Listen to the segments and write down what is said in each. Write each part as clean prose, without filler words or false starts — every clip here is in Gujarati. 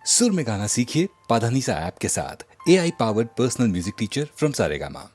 सुर में गाना सीखिए पाधानीसा ऐप के साथ। AI powered personal music teacher from Saregama.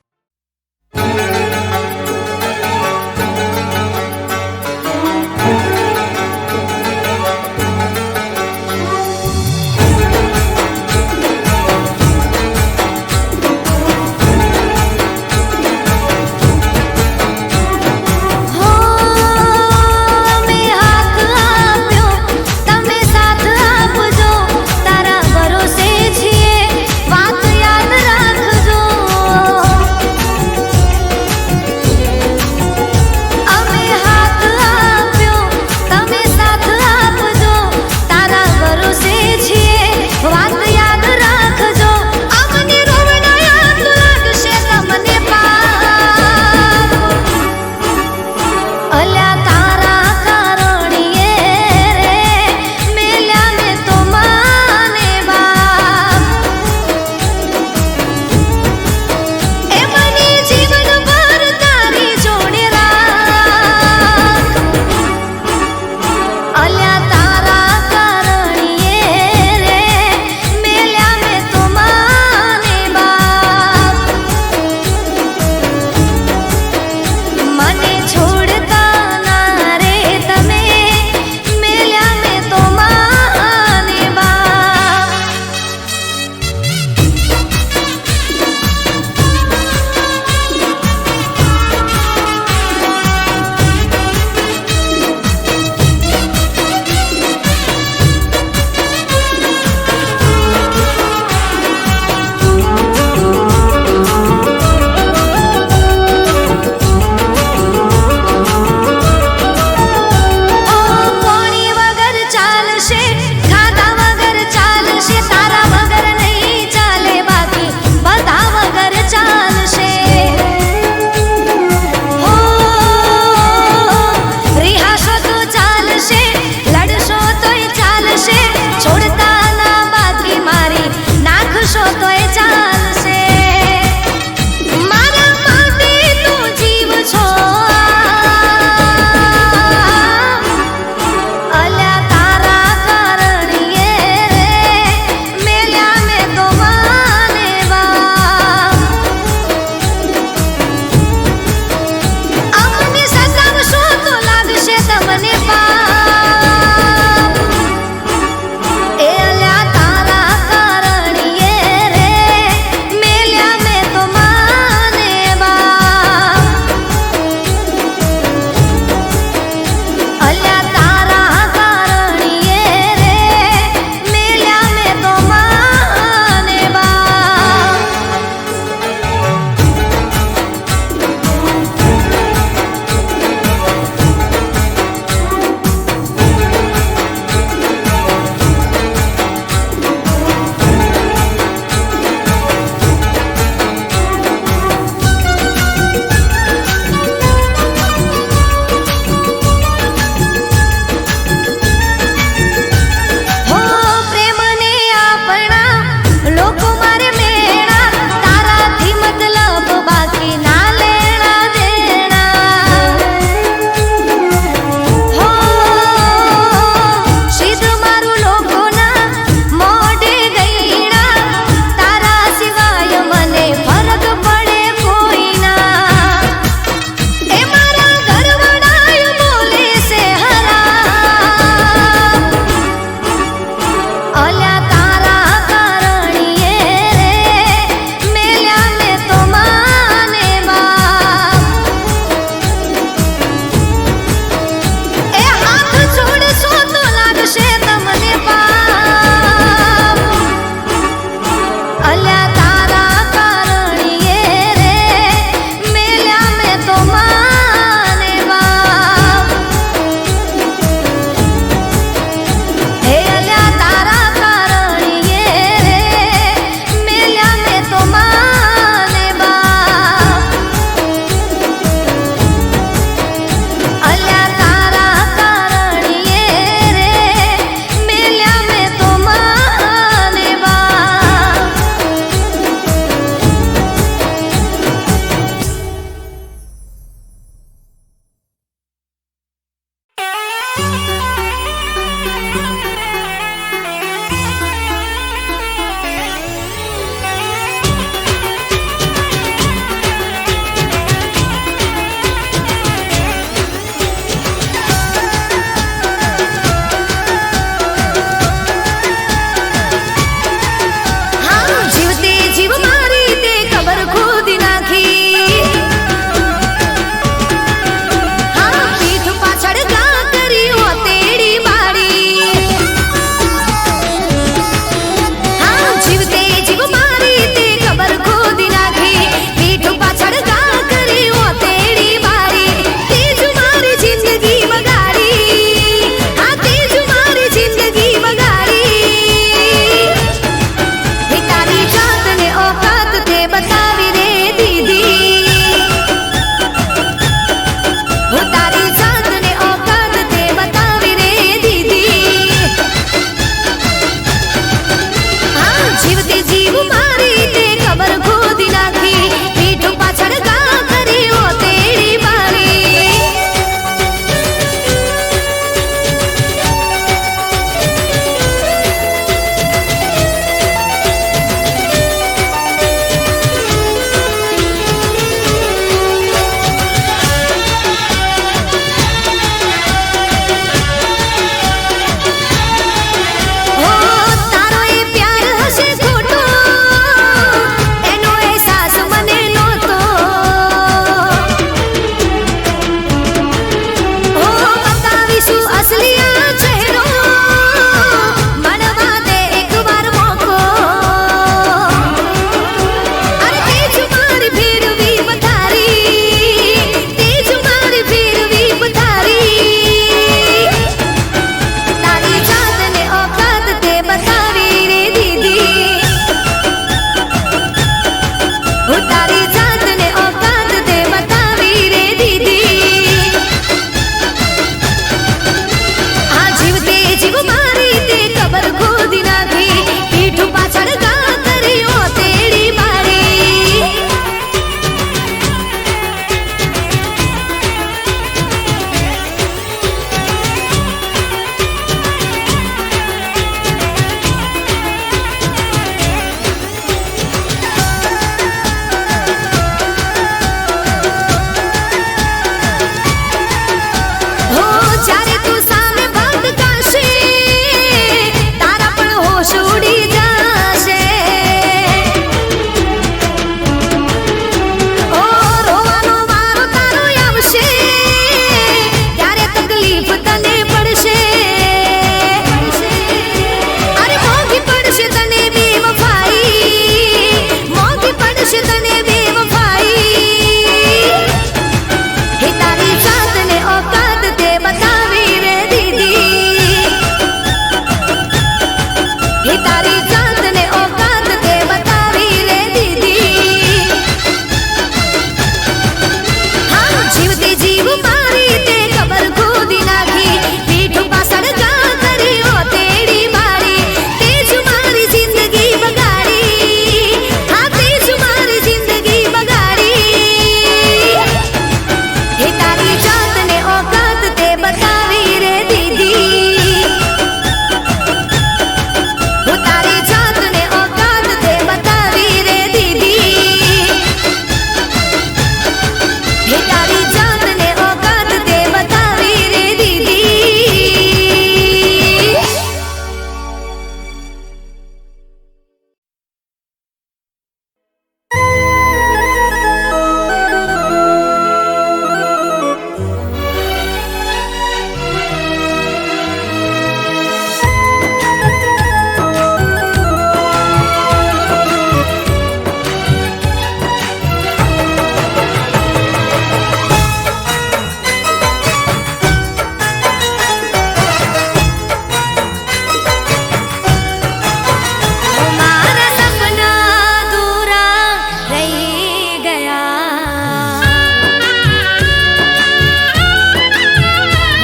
हे तारी जात ने औकात ते बतावी रे दीदी हाँ जीवते जीव मारी ते कबर खोदी नाखी पीठ पासड़ जा करी ओ तेड़ी मारी तेज मारी जिंदगी बगाड़ी हाँ तेज मारी जिंदगी बगाड़ी हे तारी जात ने औकात ते बतावी रे दीदी वो तारी जात ने औकात ते बतावी रे दीदी हे तारी जात ने औकात ते बतावी रे दीदी हमारा सपना अधूरा रह गया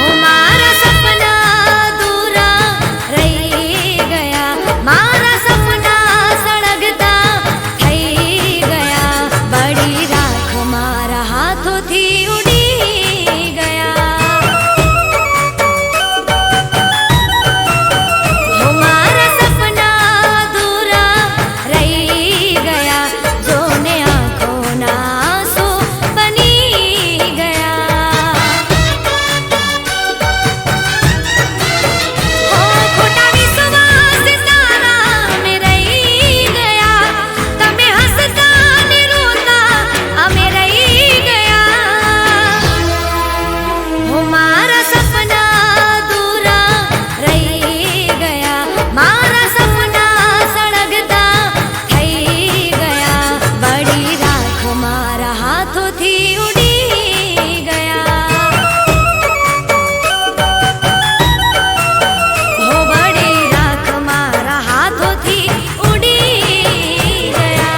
हमारा सपना अधूरा रह गया मारा सपना सड़गता થઈ गया बड़ी राख मारा हाथों थी उड़ी गया हमारा सपना अधूरा रह गया जोने आंखों ना आंसू बनी गया हो खोटा विश्वास तारा में रह गया तमे हंसता ने रोता हमें रह गया हमारा सपना अधूरा रह गया मारा सपना सड़गता થઈ गया बड़ी राख मारा हाथों थी उड़ी गया हो बड़ी राख मारा हाथों थी उड़ी गया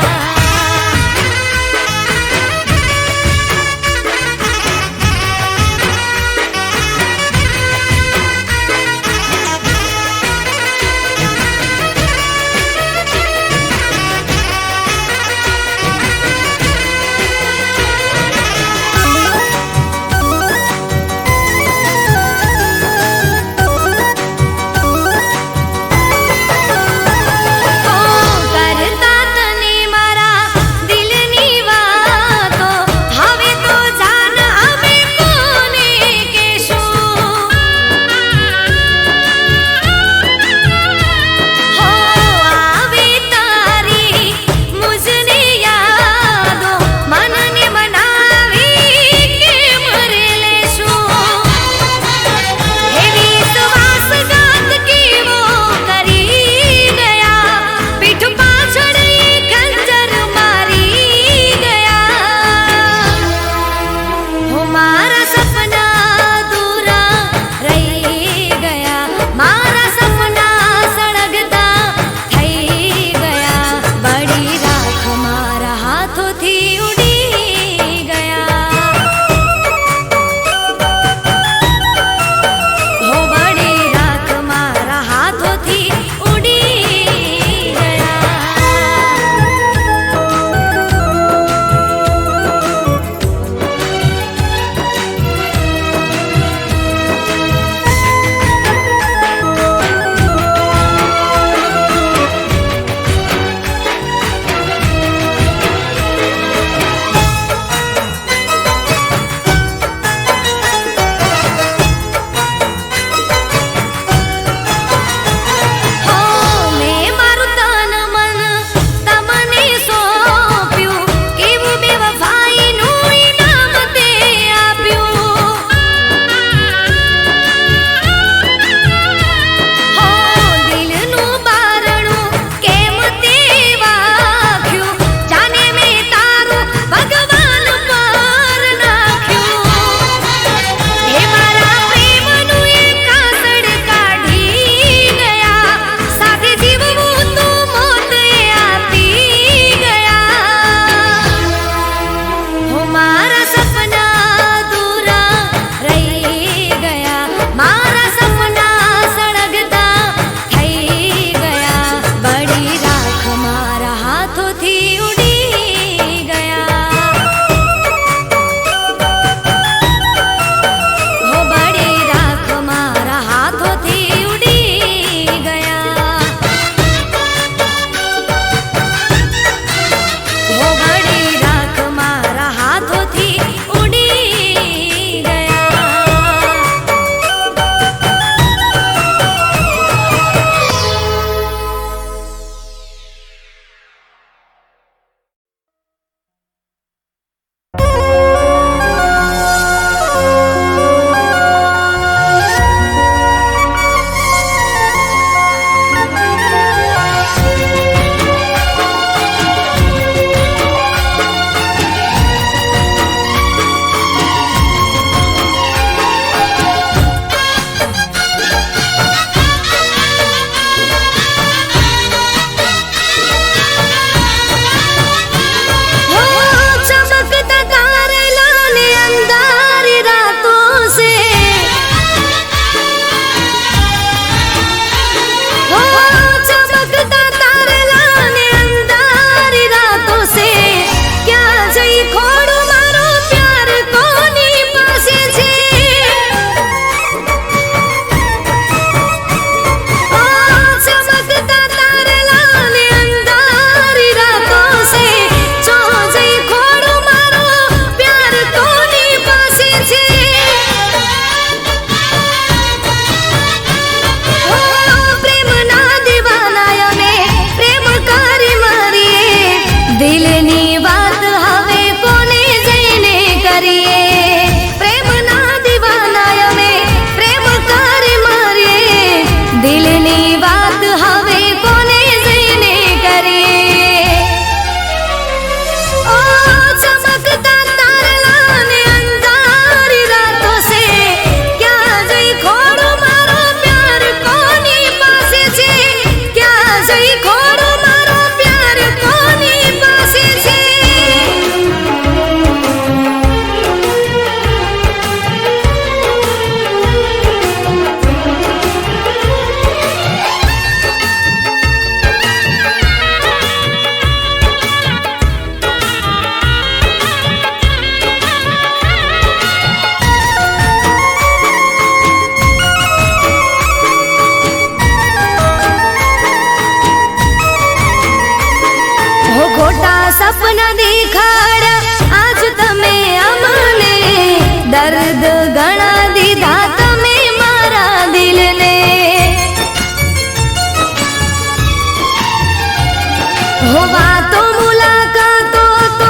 હો વાતો મુલાકાતો તો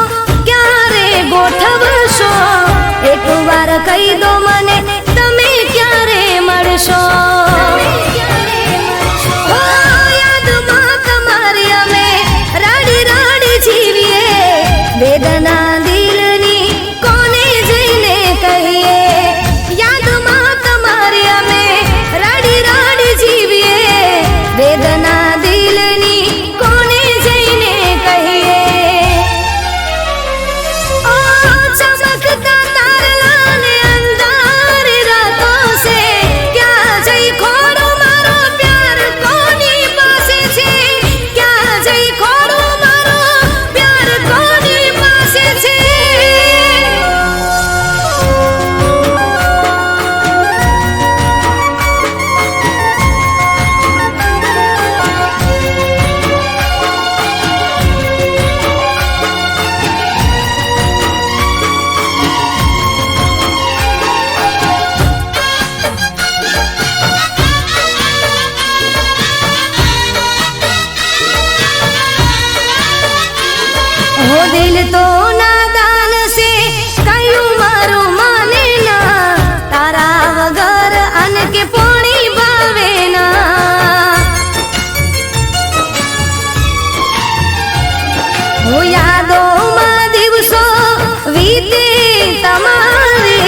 ક્યારે ગોઠવશો, એકવાર કહી દો મને તમે ક્યારે મળશો. હો યાદમાં તમારી અમે રાડી રાડી જીવીએ, વેદના દિલની કોને જઈને કહીએ. યાદમાં તમારી અમે રાડી રાડી જીવીએ, વેદના દિલની કોને જઈને કહીએ. ઓ ચમકતા તારલા ને અંધારી રાતો સે, ક્યાં જઈ ખોડો મારો પ્યાર કોની પાસે છે, ક્યાં જઈ ખોડો મારો પ્યાર કોની પાસે છે. हो दिल तो नादान से कयूं मारू माने ना, तारा वगर अन के पोणी भावे ना. हो यादो માં દિવસો વીતે તમારે,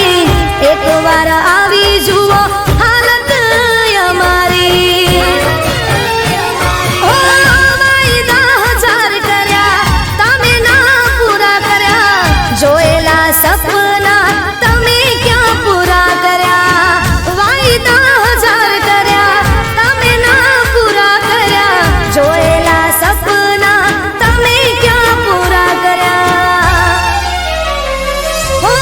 એકવાર આવી જુઓ હાલત અમારી. ઓ વાયદા હજાર કર્યા તમે ના પૂરા કર્યા, જોયેલા સપના તમે ક્યાં પૂરા કર્યા. વાયદા હજાર કર્યા તમે ના પૂરા કર્યા, જોયેલા સપના તમે ક્યાં પૂરા કર્યા. હો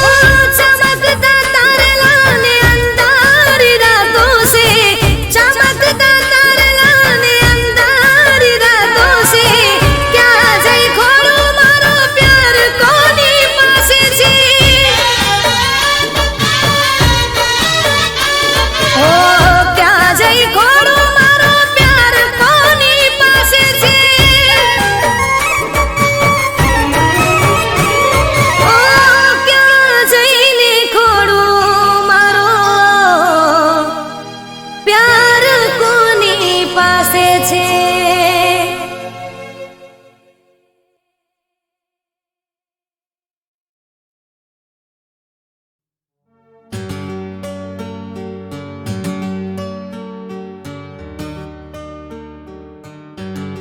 ચમકતા તારલા ને અંધારી રાતો સે, ચમકતા તારલા ને અંધારી રાતો સે, ક્યાં જઈ ખોડો મારો પ્યાર કોની પાસે છે. ઓ ક્યાં જઈ ખોડો મારો પ્યાર કોની પાસે છે. ઓ ક્યાં જઈને ખોડું મારો પ્યાર કોની પાસે છે.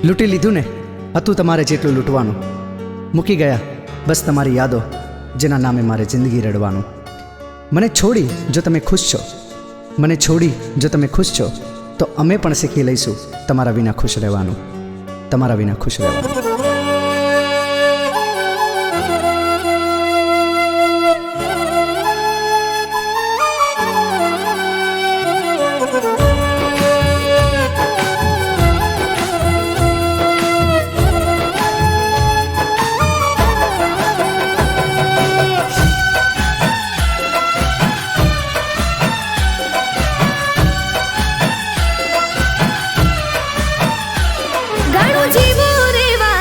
લૂંટી લીધું ને, હતું તમારે જેટલું લૂંટવાનું. મૂકી ગયા બસ તમારી યાદો, જેના નામે મારે જિંદગી રડવાનું. મને છોડી જો તમે ખુશ છો, મને છોડી જો તમે ખુશ છો, તો અમે પણ શીખી લઈશું તમારા વિના ખુશ રહેવાનું, તમારા વિના ખુશ રહેવાનું. ઘણું જીવું રેવા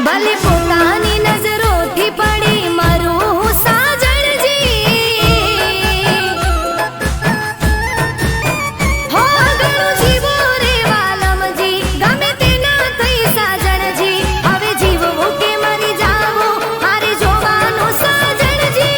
ભલે પોતાની નજરોથી પડી મારું સાજણજી, હો ઘણું જીવો રે વાલમજી, ગમે તે ના થઈ સાજણજી, હવે જીવવું કે મરી જાવું મારે જોવાનું સાજણજી.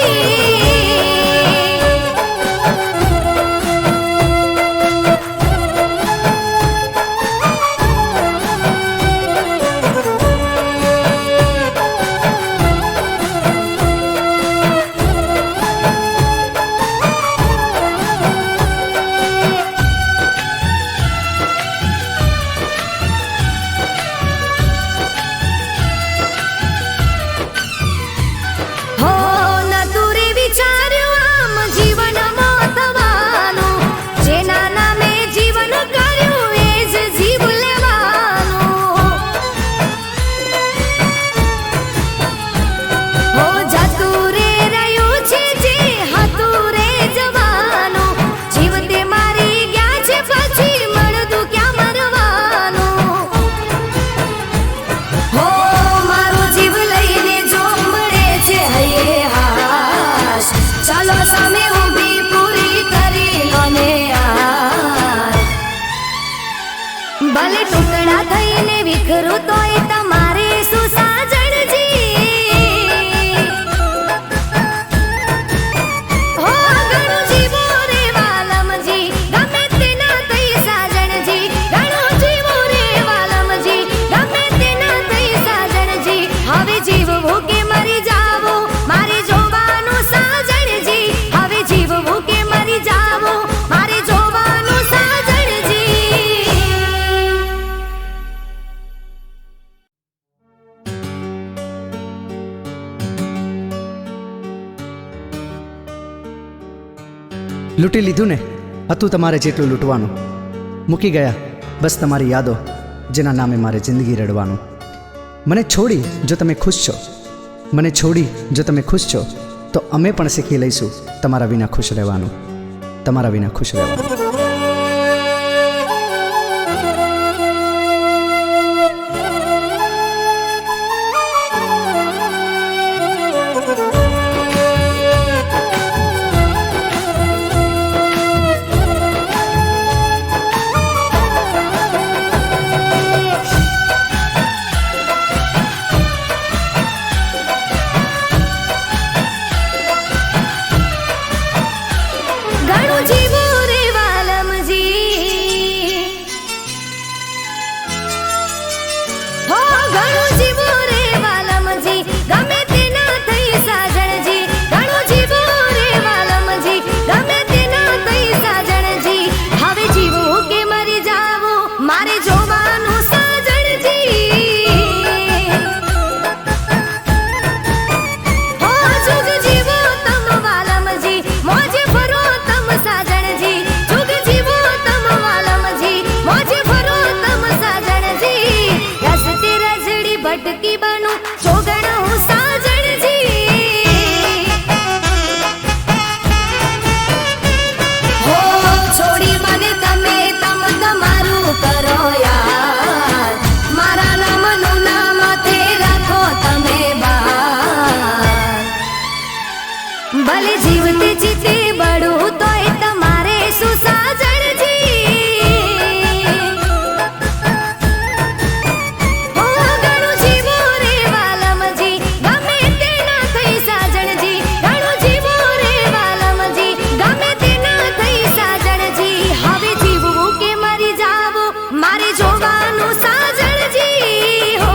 હો નતું રે વિચાર્યું આમ જીવનમાં થવાનું, જેના નામે જીવન કર્યું એ જ જીવ લેવાનું. હો જતું રે રહ્યું છે જે હતું રે જવાનું, જીવતે મારી ગયા છે પછી મળતું ક્યાં મરવાનું. હો મારું જીવ લઈને જો મળે છે હૈયે હાશ, ચાલો સામે ઊભી પૂરી કરી લો ને યાર. ભલે ટુકડા થઈને વિખરું તોય તમારે શું સાજણજી, હો ઘણું જીવો રે વાલમજી, ગમે તે ના થઈ સાજણજી, ઘણું જીવો રે વાલમજી, ગમે તે ના થઈ સાજણજી, હવે જીવવું કે મરી જાવું મારે જોવાનું સાજણજી, હવે જીવવું કે મરી જાવું મારે જોવાનું સાજણજી. લૂંટી લીધું ને, હતું તમારે જેટલું લૂંટવાનું, મૂકી ગયા બસ તમારી યાદો, જેના નામે મારે જિંદગી રડવાનું. મને છોડી જો તમે ખુશ છો, મને છોડી જો તમે ખુશ છો, તો અમે પણ શીખી લઈશું તમારા વિના ખુશ રહેવાનું, તમારા વિના ખુશ રહેવાનું. ઘણું જીવો રે વાલમજી, હો ઘણું જીવો રે વાલમજી, ગમે તે ના થઈ સાજણજી, ઘણું જીવો રે વાલમજી, ગમે તે ના થઈ સાજણજી, હવે જીવવું કે મરી જાવું મારે જોવાનું સાજણજી. હો જુગ જીવો તમ વાલમજી, મોજે ફરો તમ સાજણજી, જુગ જીવો તમ વાલમજી, મોજે ફરો તમ સાજણજી, રસ્તે રજડી ભટકી બનું જોગણ હું સાજણજી. હો છોડી મને તમે તમ તમારું કરો યાર, મારા નામનું નામ તે રાખો તમે બાર. ભલે જીવતે જીતે બળું તોય તમારે શું સાજણજી, હો ઘણું જીવો રે વાલમજી, ગમે તે ના થઈ સાજણજી, ઘણું જીવો રે વાલમજી, ગમે તે ના થઈ સાજણજી, હવે જીવવું કે મરી જાવું મારે જોવાનું સાજણજી. હો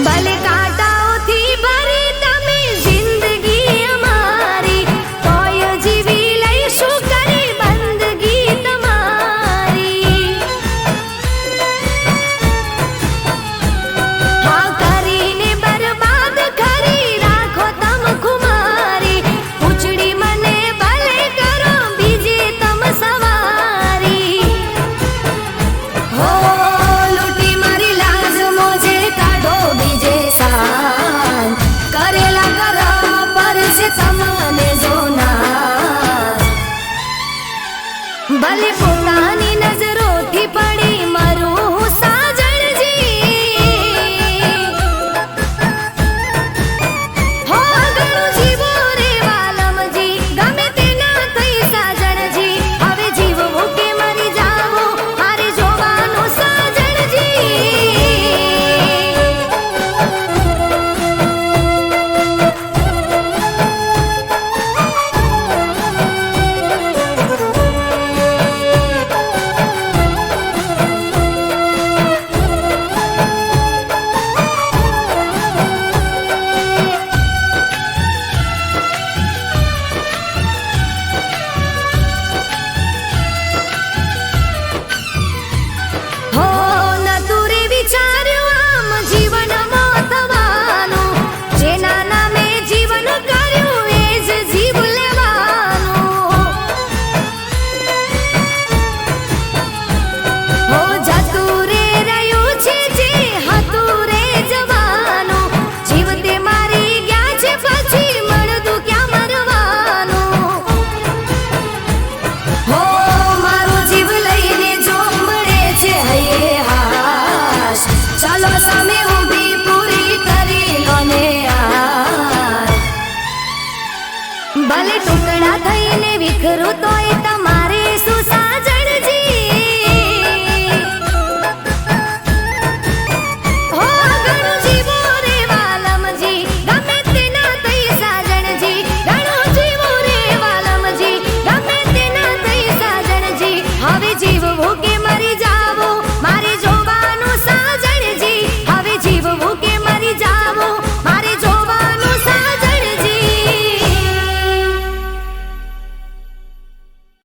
ભલે કાંટાઓથી ભરી તમે જિંદગી અમારી, તોય જીવી લઈશું કરી બંદગી તમારી. હા કરીને ભલે ટુકડા થઈને વિખરું